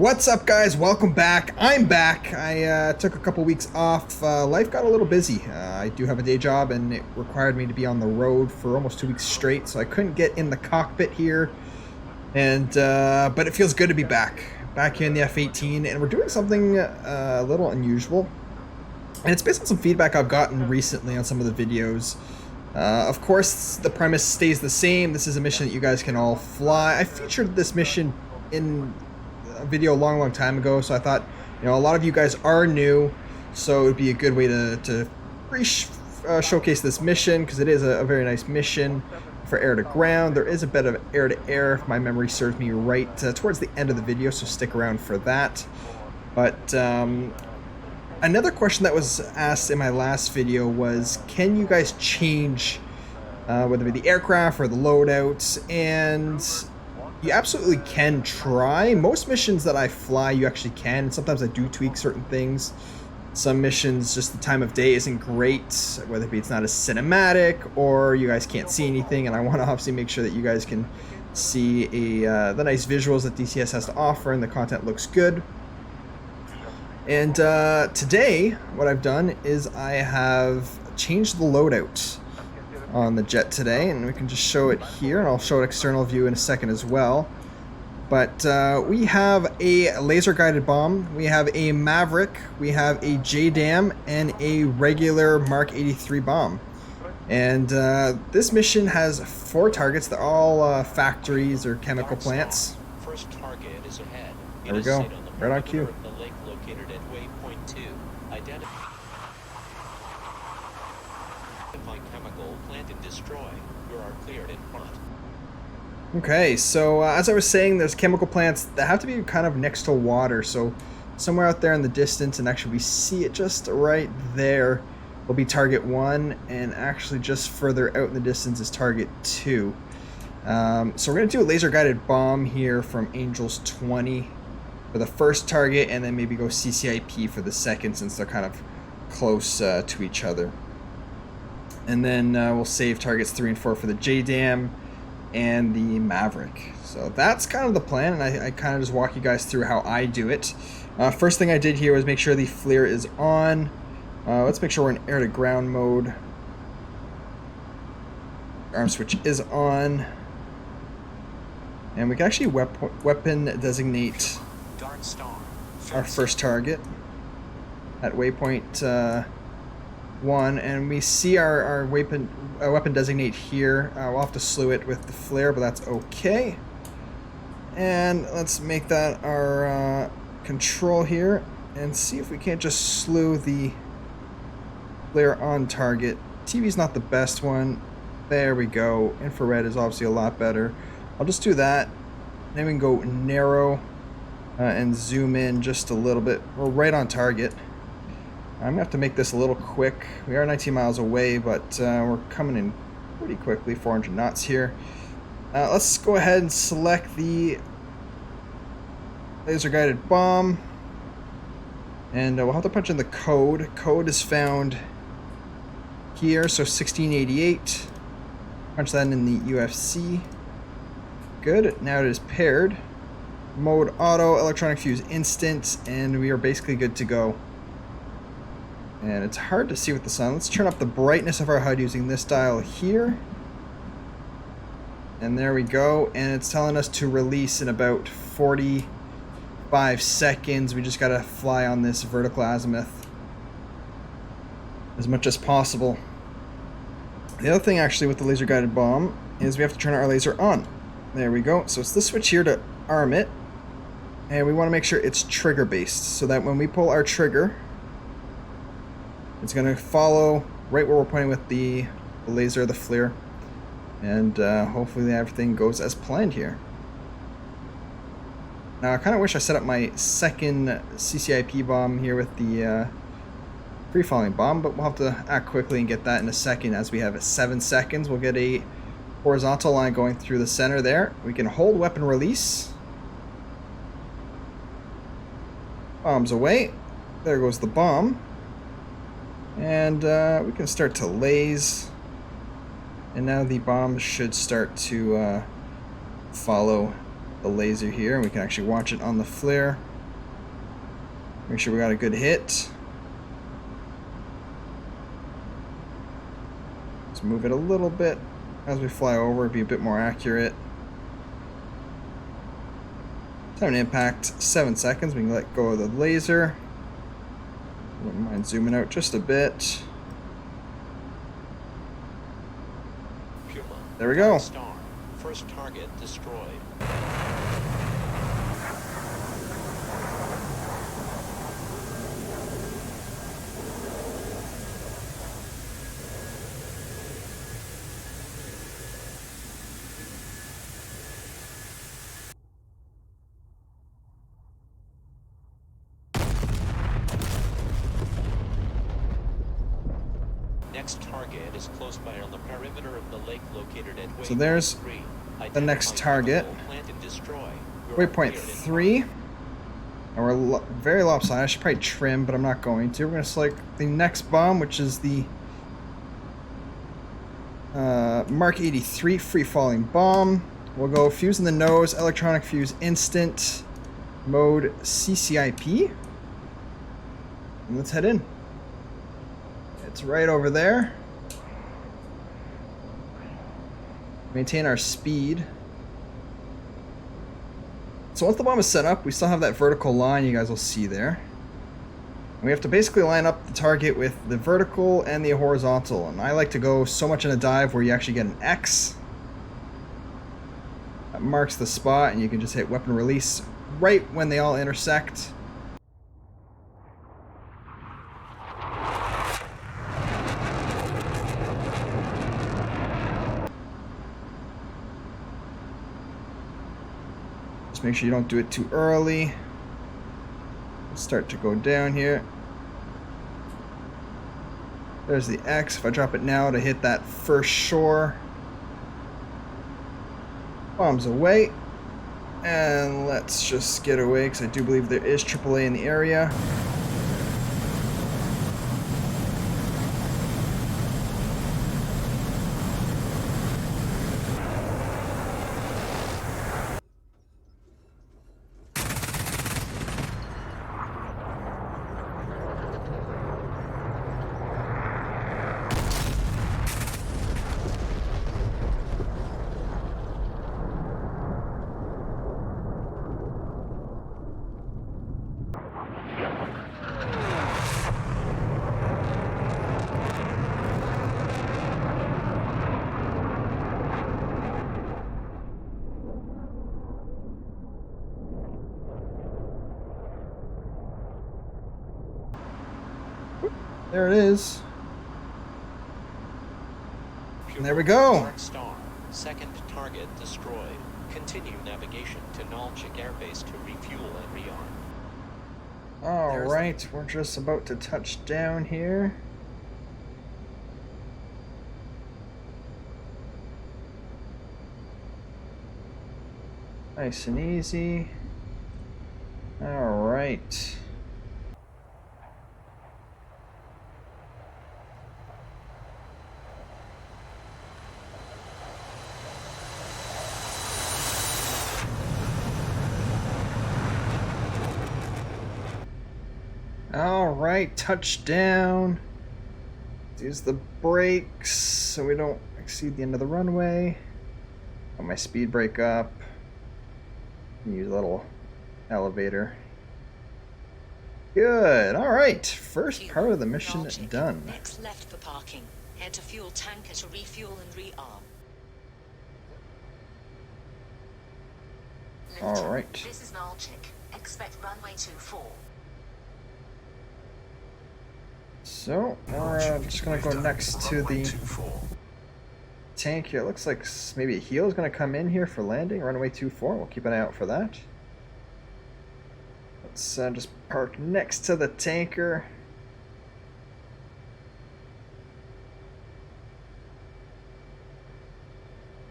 What's up, guys? Welcome back. I'm back. I took a couple weeks off. Life got a little busy. I do have a day job and it required me to be on the road for almost 2 weeks straight, so I couldn't get in the cockpit here. And but it feels good to be back here in the F14, and we're doing something a little unusual. And it's based on some feedback I've gotten recently on some of the videos. Of course, the premise stays the same. This is a mission that you guys can all fly. I featured this mission in a video a long time ago, so I thought, you know, a lot of you guys are new, so it would be a good way to showcase this mission, because it is a very nice mission for air to ground. There is a bit of air to air, if my memory serves me right, towards the end of the video, so stick around for that. But another question that was asked in my last video was, can you guys change whether it be the aircraft or the loadouts? And you absolutely can try. Most missions that I fly, you actually can. Sometimes I do tweak certain things. Some missions, just the time of day isn't great, whether it be it's not as cinematic or you guys can't see anything, and I want to obviously make sure that you guys can see the nice visuals that DCS has to offer and the content looks good. And today, what I've done is I have changed the loadout on the jet today, and we can just show it here, and I'll show an external view in a second as well. But we have a laser guided bomb, we have a Maverick, we have a JDAM, and a regular Mark 83 bomb. And this mission has 4 targets. They're all factories or chemical plants. First target is ahead. There we go, right on cue. The lake located at waypoint 2. Identify chemical plant and destroy. You are cleared in front. Okay, so as I was saying, there's chemical plants that have to be kind of next to water, so somewhere out there in the distance, and actually we see it just right there, will be target 1, and actually just further out in the distance is target 2. So we're going to do a laser guided bomb here from Angels 20 for the first target, and then maybe go CCIP for the second, since they're kind of close to each other. And then we'll save targets 3 and 4 for the JDAM and the Maverick. So that's kind of the plan, and I kind of just walk you guys through how I do it. First thing I did here was make sure the FLIR is on. Let's make sure we're in air to ground mode. Arm switch is on. And we can actually weapon designate our first target at waypoint 1, and we see our weapon designate here. We'll have to slew it with the FLIR, but that's okay. And let's make that our control here, and see if we can't just slew the FLIR on target. TV's not the best one. There we go. Infrared is obviously a lot better. I'll just do that. Then we can go narrow and zoom in just a little bit. We're right on target. I'm going to have to make this a little quick. We are 19 miles away, but we're coming in pretty quickly, 400 knots here. Let's go ahead and select the laser guided bomb. And we'll have to punch in the code. Code is found here, so 1688. Punch that in the UFC. Good, now it is paired. Mode auto, electronic fuse instant, and we are basically good to go. And it's hard to see with the sun. Let's turn up the brightness of our HUD using this dial here. And there we go. And it's telling us to release in about 45 seconds. We just gotta fly on this vertical azimuth as much as possible. The other thing actually with the laser guided bomb is we have to turn our laser on. There we go. So it's this switch here to arm it. And we want to make sure it's trigger based, so that when we pull our trigger, it's going to follow right where we're pointing with the laser, the FLIR, and hopefully everything goes as planned here. Now I kind of wish I set up my second CCIP bomb here with the free-falling bomb, but we'll have to act quickly and get that in a second, as we have 7 seconds. We'll get a horizontal line going through the center there. We can hold weapon release. Bomb's away. There goes the bomb. And we can start to laze, and now the bomb should start to follow the laser here, and we can actually watch it on the FLIR. Make sure we got a good hit. Let's move it a little bit as we fly over, be a bit more accurate. Time to impact, 7 seconds. We can let go of the laser. Wouldn't mind zooming out just a bit. Puma. There we go. Star. First target destroyed. Next target is close by on the perimeter of the lake located at So there's 3. the next target. Plant and destroy. Waypoint 3. And we're very lopsided. I should probably trim, but I'm not going to. We're going to select the next bomb, which is the Mark 83 free-falling bomb. We'll go fuse in the nose, electronic fuse instant, mode CCIP. And let's head in. It's right over there. Maintain our speed. So once the bomb is set up, we still have that vertical line you guys will see there. And we have to basically line up the target with the vertical and the horizontal. And I like to go so much in a dive where you actually get an X. That marks the spot, and you can just hit weapon release right when they all intersect. Just make sure you don't do it too early. Start to go down here. There's the X. If I drop it now to hit that first shore. Bombs away. And let's just get away, because I do believe there is AAA in the area. There it is. And there we go. Star. Second target destroyed. Continue navigation to Nalchik Air Base to refuel and rearm. Alright, we're just about to touch down here. Nice and easy. Alright. Alright, touchdown. Use the brakes so we don't exceed the end of the runway. Got my speed brake up. Use a little elevator. Good. Alright, first part of the mission done. Next left for parking. Head to fuel tanker to refuel and rearm. Alright. This is Nalchik. Expect runway 24. So, we're just going to go next to the tank here. It looks like maybe a heel is going to come in here for landing. Runway 24. We'll keep an eye out for that. Let's just park next to the tanker.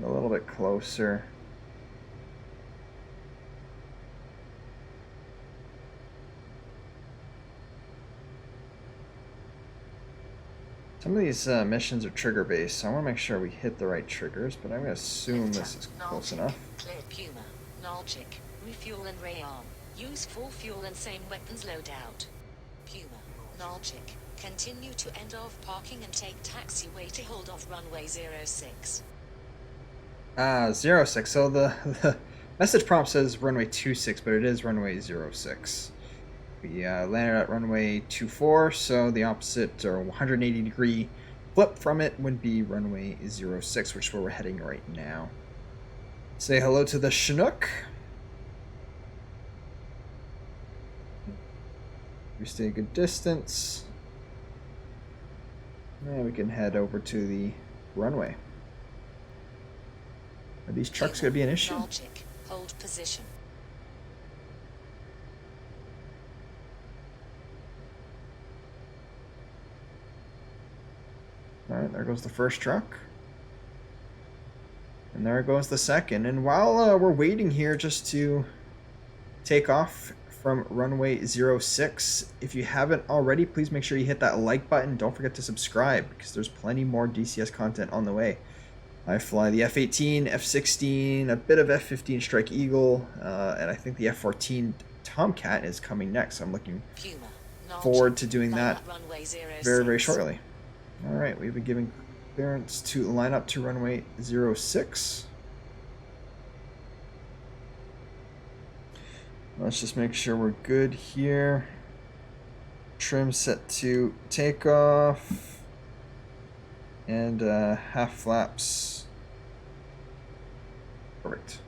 A little bit closer. Some of these missions are trigger based, so I want to make sure we hit the right triggers, but I'm going to assume this is close enough. Cleared Puma. Nalchik. Refuel and rearm. Use full fuel and same weapons loadout. Puma, Nalchik, continue to end off parking and take taxiway to hold off runway 06. 06. So the message prompt says runway 26, but it is runway 06. We landed at runway 24, so the opposite or 180 degree flip from it would be runway 06, which is where we're heading right now. Say hello to the Chinook. We stay a good distance. And we can head over to the runway. Are these trucks going to be an issue? Nalchik, hold position. Alright, there goes the first truck. And there goes the second. And while we're waiting here just to take off from runway 06, if you haven't already, please make sure you hit that like button. Don't forget to subscribe because there's plenty more DCS content on the way. I fly the F-18, F-16, a bit of F-15 Strike Eagle, and I think the F14 Tomcat is coming next. I'm looking forward to doing that very, very shortly. Alright, we've been given clearance to line up to runway 06. Let's just make sure we're good here. Trim set to takeoff. And half flaps. Perfect.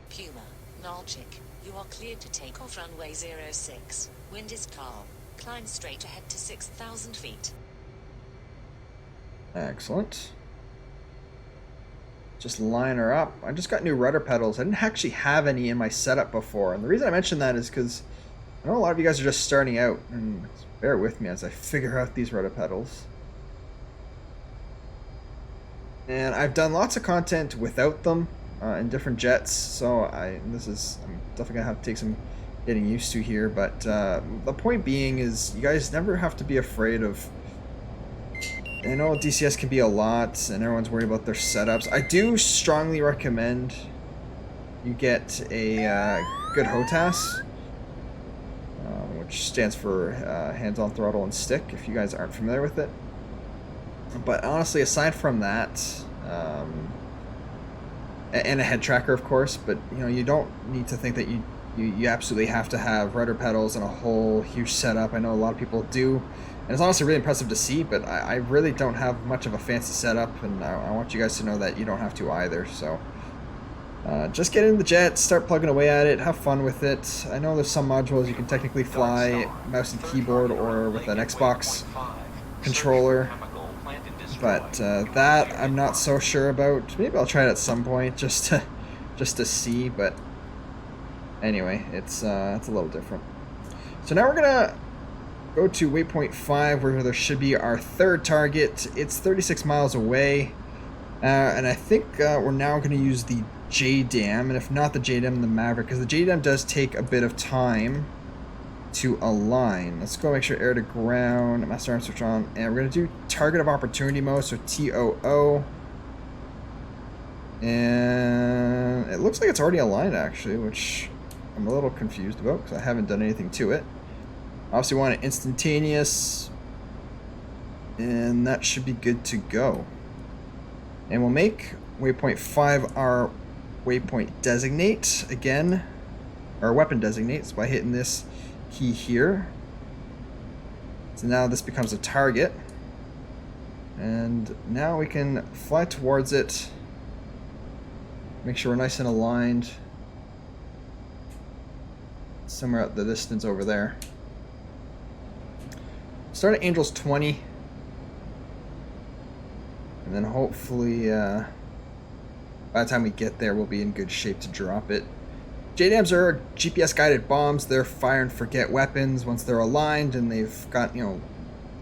Puma, Nalchik, you are cleared to take off runway 06. Wind is calm. Climb straight ahead to 6,000 feet. Excellent. Just line her up. I just got new rudder pedals. I didn't actually have any in my setup before. And the reason I mention that is because I know a lot of you guys are just starting out. And bear with me as I figure out these rudder pedals. And I've done lots of content without them in different jets. So I'm definitely going to have to take some getting used to here. But the point being is you guys never have to be afraid of... I know DCS can be a lot, and everyone's worried about their setups. I do strongly recommend you get a good HOTAS, which stands for hands-on throttle and stick, if you guys aren't familiar with it. But honestly, aside from that, and a head tracker, of course, but you don't need to think that you absolutely have to have rudder pedals and a whole huge setup. I know a lot of people do. And it's honestly really impressive to see, but I really don't have much of a fancy setup, and I want you guys to know that you don't have to either. So just get in the jet, start plugging away at it, have fun with it. I know there's some modules you can technically fly mouse and keyboard or with an Xbox controller, but that I'm not so sure about. Maybe I'll try it at some point just to see, but anyway, it's a little different. So now we're gonna go to waypoint 5, where there should be our third target. It's 36 miles away, and I think we're now going to use the JDAM, and if not the JDAM, the Maverick, because the JDAM does take a bit of time to align. Let's go make sure air to ground, master arm switch on, and we're going to do target of opportunity mode, so TOO. And it looks like it's already aligned actually, which I'm a little confused about because I haven't done anything to it. Obviously want it instantaneous, and that should be good to go. And we'll make waypoint 5 our waypoint designate again, our weapon designates by hitting this key here. So now this becomes a target, and now we can fly towards it. Make sure we're nice and aligned. Somewhere out the distance over there. Start at Angels 20, and then hopefully by the time we get there we'll be in good shape to drop it. JDAMs are GPS guided bombs. They're fire and forget weapons. Once they're aligned and they've got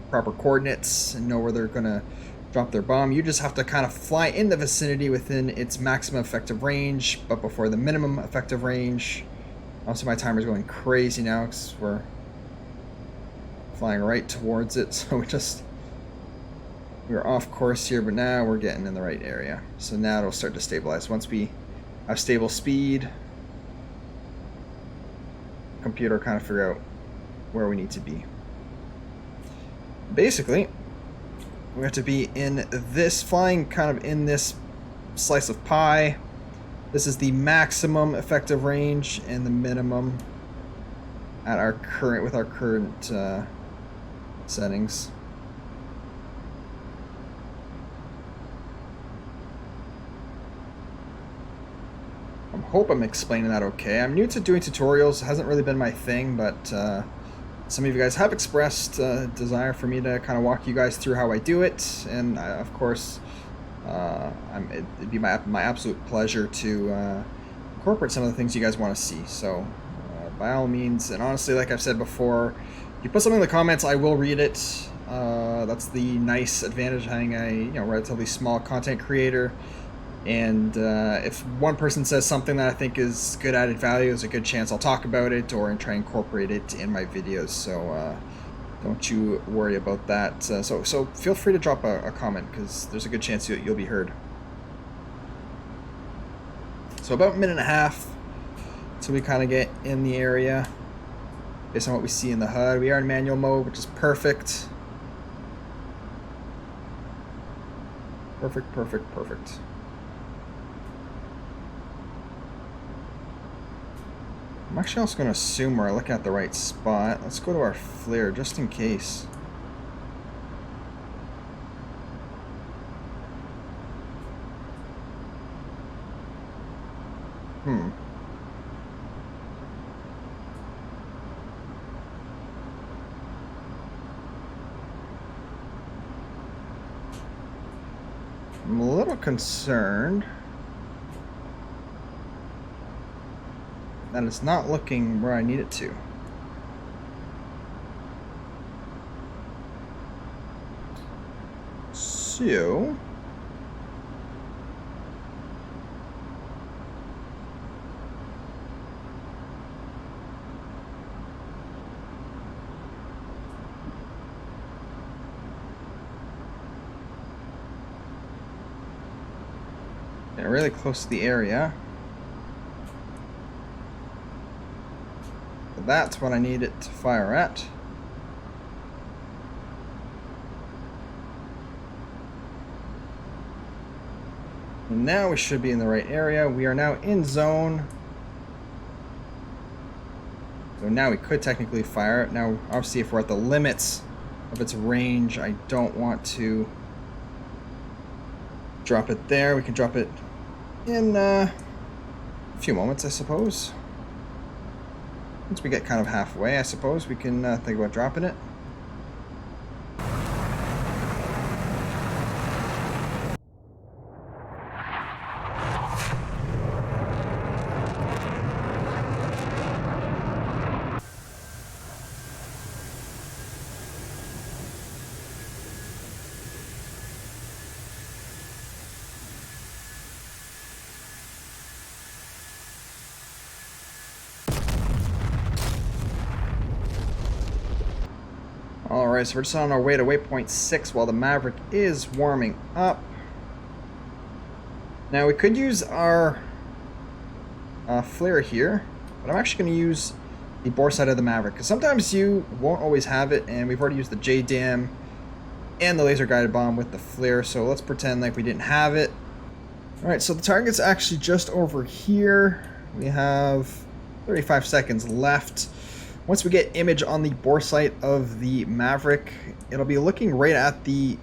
proper coordinates and know where they're gonna drop their bomb, you just have to kind of fly in the vicinity within its maximum effective range, but before the minimum effective range. Also, my timer's going crazy now because we're flying right towards it, so we just We were off course here, but now we're getting in the right area. So now it'll start to stabilize. Once we have stable speed, computer kind of figure out where we need to be. Basically, we have to be in this, flying kind of in this slice of pie. This is the maximum effective range and the minimum at our current, with our current settings. I hope I'm explaining that okay. I'm new to doing tutorials. It hasn't really been my thing, but some of you guys have expressed desire for me to kind of walk you guys through how I do it, and of course, it'd be my absolute pleasure to incorporate some of the things you guys want to see. So, by all means, and honestly, like I've said before, if you put something in the comments, I will read it. That's the nice advantage of having a relatively small content creator. And if one person says something that I think is good added value, there's a good chance I'll talk about it or try and incorporate it in my videos. So don't you worry about that. So feel free to drop a comment, because there's a good chance you'll be heard. So about a minute and a half till we kind of get in the area based on what we see in the HUD. We are in manual mode, which is perfect. Perfect. I'm actually also going to assume we're looking at the right spot. Let's go to our flare just in case. I'm a little concerned that it's not looking where I need it to. So yeah, really close to the area. That's what I need it to fire at. And now we should be in the right area. We are now in zone. So now we could technically fire it. Now, obviously, if we're at the limits of its range, I don't want to drop it there. We can drop it in a few moments, I suppose. Once we get kind of halfway, I suppose we can think about dropping it. Alright, so we're just on our way to waypoint 6 while the Maverick is warming up. Now we could use our flare here, but I'm actually going to use the bore side of the Maverick, because sometimes you won't always have it, and we've already used the JDAM and the laser guided bomb with the flare, so let's pretend like we didn't have it. Alright, so the target's actually just over here. We have 35 seconds left. Once we get image on the bore sight of the Maverick, it'll be looking right at the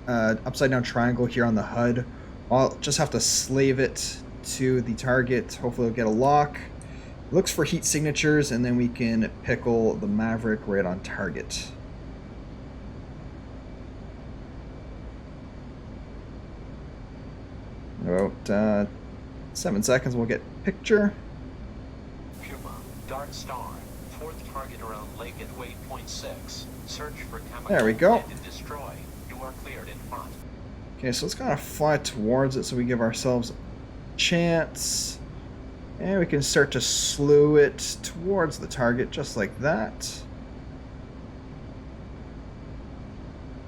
upside down triangle here on the HUD. I'll just have to slave it to the target. Hopefully it'll get a lock. Looks for heat signatures, and then we can pickle the Maverick right on target. In about 7 seconds we'll get picture. Puma, Dark Star. Fourth target around lake at waypoint 6. Search for chemical. There we go. And destroy. You are cleared in front. Okay, so let's kind of fly towards it so we give ourselves a chance. And we can start to slew it towards the target just like that.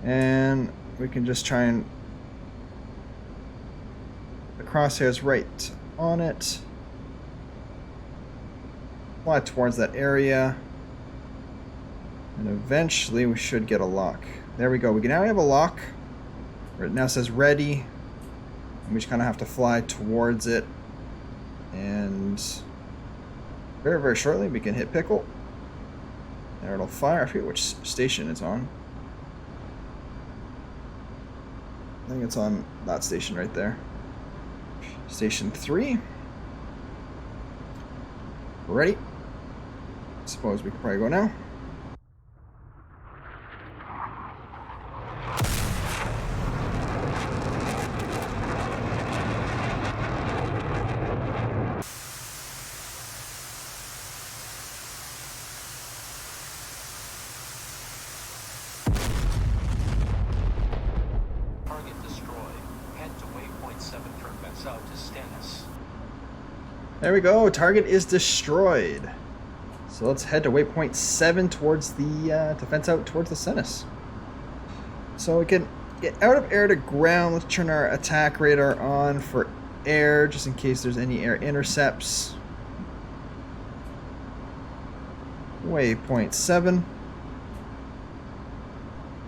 And we can just try and... The crosshair's right on it. Fly towards that area. And eventually we should get a lock. There we go. We can now have a lock. Where it now says ready. And we just kind of have to fly towards it. And very, very shortly we can hit pickle. There it'll fire. I forget which station it's on. I think it's on that station right there. Station 3. Ready. Suppose we can probably go now. Target destroyed. Head to waypoint 7 turns out to Stennis. There we go. Target is destroyed. So let's head to waypoint 7 towards the defense out towards the Stennis. So we can get out of air to ground. Let's turn our attack radar on for air, just in case there's any air intercepts. Waypoint 7.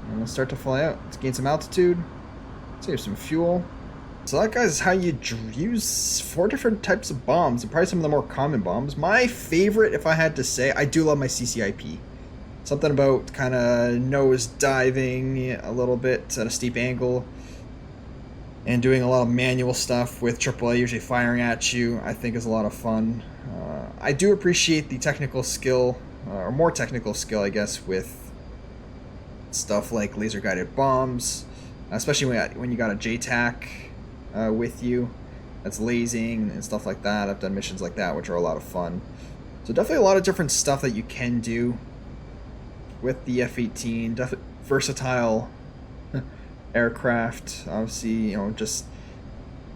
And let's start to fly out. Let's gain some altitude. Save some fuel. So that, guys, is how you use 4 different types of bombs, and probably some of the more common bombs. My favorite, if I had to say, I do love my CCIP. Something about kind of nose diving a little bit at a steep angle and doing a lot of manual stuff with AAA usually firing at you, I think is a lot of fun. I do appreciate the technical skill, or more technical skill, I guess, with stuff like laser guided bombs, especially when you got a JTAC with you that's lasing and stuff like that. I've done missions like that, which are a lot of fun. So definitely a lot of different stuff that you can do with the F-18. Definitely versatile aircraft. Obviously, you know, just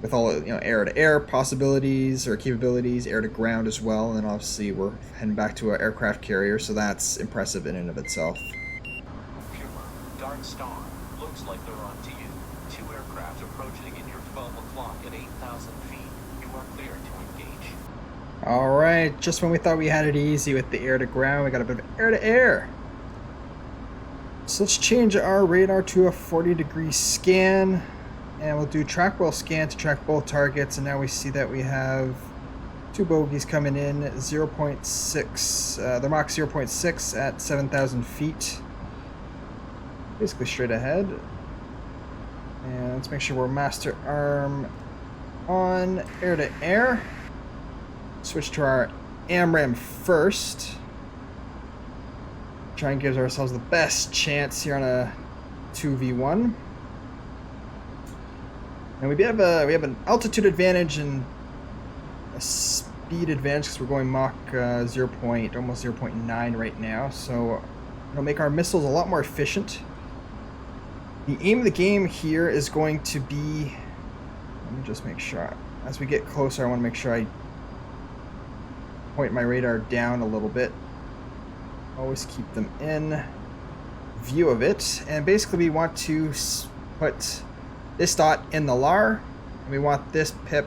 with all, you know, air-to-air possibilities or capabilities, air-to-ground as well. And then obviously we're heading back to an aircraft carrier, so that's impressive in and of itself. Puma, Dark Star. Looks like they're on to you. 2 aircraft approaching in your 12 o'clock at 8,000 feet. You are clear to engage. Alright, just when we thought we had it easy with the air-to-ground, we got a bit of air-to-air. So let's change our radar to a 40-degree scan, and we'll do track well scan to track both targets. And now we see that we have 2 bogeys coming in, 0.6, they're Mach 0.6 at 7,000 feet. Basically straight ahead. And let's make sure we're master arm on air-to-air. Switch to our AMRAAM first. Try and give ourselves the best chance here on a 2v1. And we have an altitude advantage and a speed advantage because we're going Mach almost 0.9 right now. So it'll make our missiles a lot more efficient. The aim of the game here is going to be, let me just make sure, as we get closer, I want to make sure I point my radar down a little bit. Always keep them in view of it. And basically we want to put this dot in the LAR, and we want this pip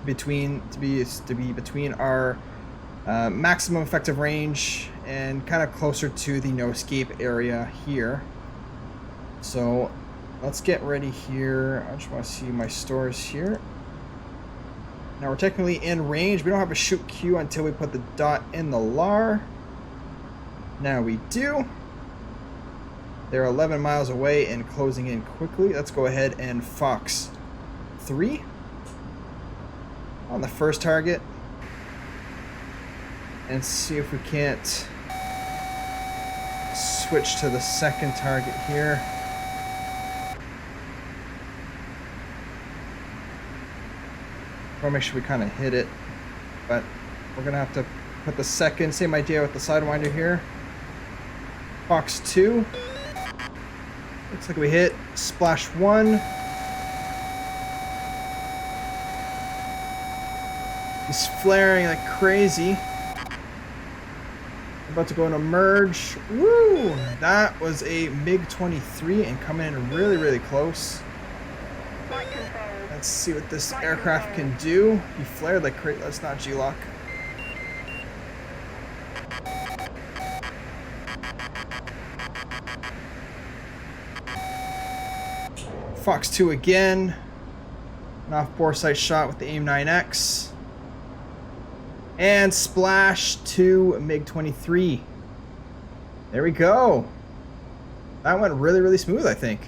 to be between our maximum effective range and kind of closer to the no escape area here. So let's get ready here. I just want to see my stores here. Now we're technically in range. We don't have a shoot queue until we put the dot in the LAR. Now we do. They're 11 miles away and closing in quickly. Let's go ahead and Fox 3 on the first target and see if we can't switch to the second target here. I want to make sure we kind of hit it, but we're going to have to put the second, same idea with the Sidewinder here. Fox 2. Looks like we hit Splash 1. He's flaring like crazy. About to go into merge. Woo! That was a MiG-23 and coming in really, really close. Let's see what this aircraft can do. He flared like crazy. That's not G-Lock. Fox 2 again. An off-bore sight shot with the AIM-9X. And splash to MiG-23. There we go. That went really, really smooth, I think.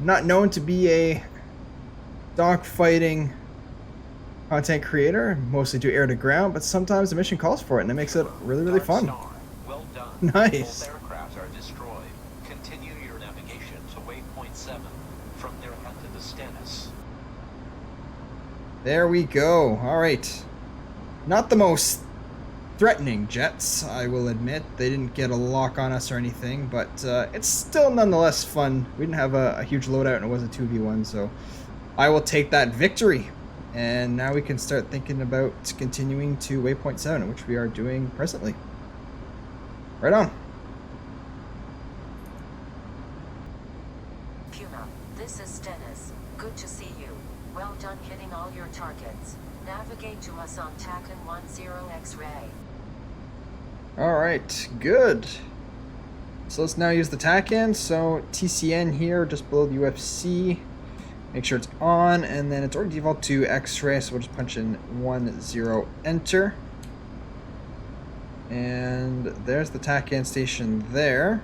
I'm not known to be a dogfighting content creator. Mostly do air to ground, but sometimes the mission calls for it, and it makes it really, really fun. Well done. Nice. Both aircraft are destroyed. Continue your navigation to waypoint 7. From there head to the Stennis. There we go. All right. Not the most threatening jets, I will admit. They didn't get a lock on us or anything, but it's still nonetheless fun. We didn't have a huge loadout and it was a 2v1, so I will take that victory. And now we can start thinking about continuing to waypoint 7, which we are doing presently. Right on. Puma, this is Dennis. Good to see you. Well done hitting all your targets. Navigate to us on TACAN 10 X-ray. Alright, good. So let's now use the TACAN. So TCN here, just below the UFC. Make sure it's on, and then it's already default to X-ray, so we'll just punch in 10, enter. And there's the TACAN station there.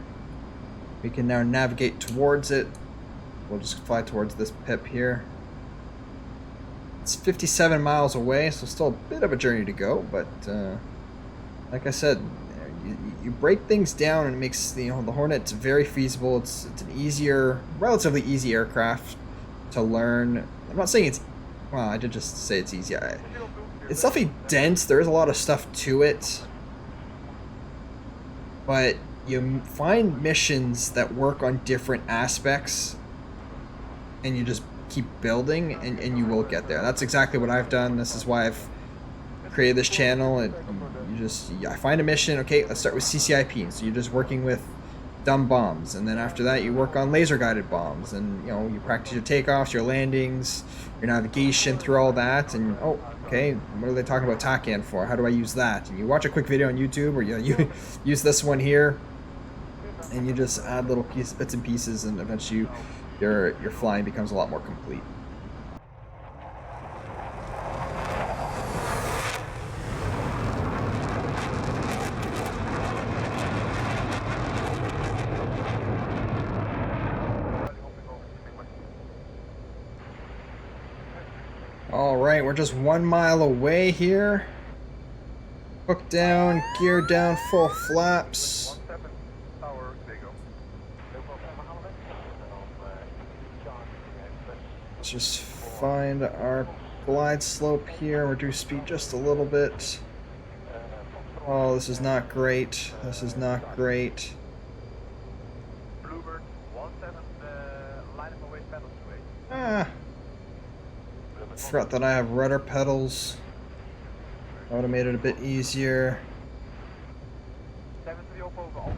We can now navigate towards it. We'll just fly towards this pip here. It's 57 miles away, so still a bit of a journey to go, but like I said, you break things down and it makes the Hornet very feasible. It's an easier, relatively easy aircraft to learn. I'm not saying it's, well, I did just say it's easy. It's definitely dense. There is a lot of stuff to it, but you find missions that work on different aspects, and you just keep building, and you will get there. That's exactly what I've done. This is why I've created this channel. And I find a mission. Okay, let's start with CCIP. So you're just working with dumb bombs, and then after that you work on laser guided bombs, and you practice your takeoffs, your landings, your navigation through all that. And oh, okay, what are they talking about TACAN for? How do I use that? And you watch a quick video on YouTube, or you use this one here, and you just add little bits and pieces, and eventually your flying becomes a lot more complete. Alright, we're just 1 mile away here. Hook down, gear down, full flaps. Let's just find our glide slope here, reduce speed just a little bit. Oh, this is not great. This is not great. Ah. Forgot that I have rudder pedals. That would have made it a bit easier.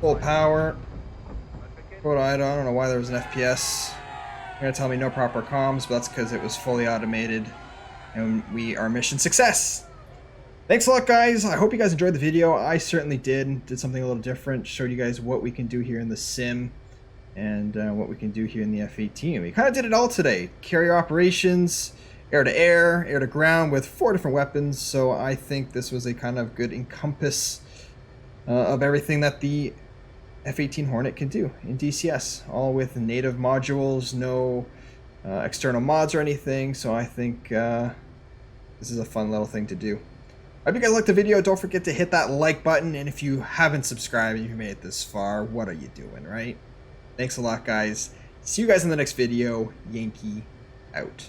Full power. Photo idle. I don't know why there was an FPS. You're gonna tell me no proper comms, but that's because it was fully automated, and we are mission success. Thanks a lot, guys. I hope you guys enjoyed the video. I certainly did. Did something a little different. Showed you guys what we can do here in the sim, and what we can do here in the F-18. We kind of did it all today. Carrier operations, air to air, air to ground, with 4 different weapons. So I think this was a kind of good encompass of everything that the F-18 Hornet can do in DCS, all with native modules, no external mods or anything. So I think this is a fun little thing to do. I hope you guys liked the video. Don't forget to hit that like button, and if you haven't subscribed and you've made it this far, what are you doing, right? Thanks a lot, guys. See you guys in the next video. Yankee out.